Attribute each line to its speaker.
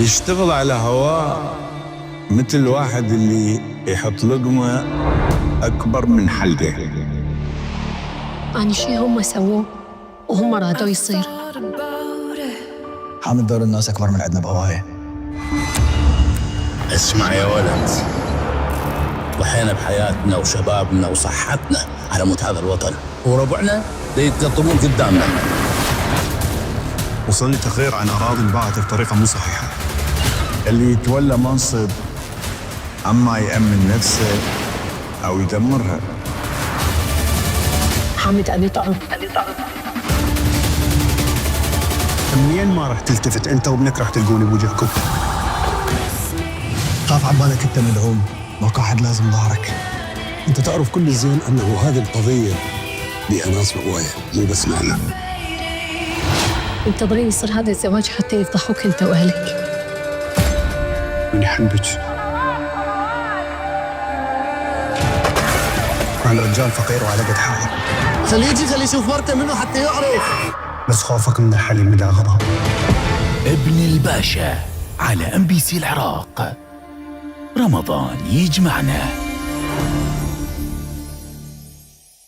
Speaker 1: يشتغل على هواه مثل واحد اللي يحط لقمة أكبر من حلقه.
Speaker 2: يعني شي هم سووه وهم رادوا يصير.
Speaker 3: حامد دور الناس أكبر من عندنا بهواية.
Speaker 4: اسمع يا ولد، ضحينا بحياتنا وشبابنا وصحتنا على موت هذا الوطن، وربعنا يتقطمون قدامنا.
Speaker 5: وصلني تقرير عن أراضي انباعت بطريقة مو صحيحة.
Speaker 1: اللي يتولى منصب أما يأمن نفسه أو يدمرها.
Speaker 2: حامد أبي طعم.
Speaker 5: منين ما راح تلتفت أنت وابنك راح تلقوني بوجهكم.
Speaker 3: خاف عبالك أنت مدعوم، ماكو أحد لازم ظهرك.
Speaker 6: أنت تعرف كل الزين أنه هذه القضية بها ناس بقوايا مو بس معنا.
Speaker 2: منتظرين يصير هذا الزواج حتى يفضحوك أنت وأهلك.
Speaker 5: من يحبك أنا رجال فقير وعلى قد حالي،
Speaker 3: خليه يجي خليه يشوف مرته منه حتى يعرف.
Speaker 5: بس خوفك من الحليم مداغبها.
Speaker 7: ابن الباشا على MBC العراق. رمضان يجمعنا.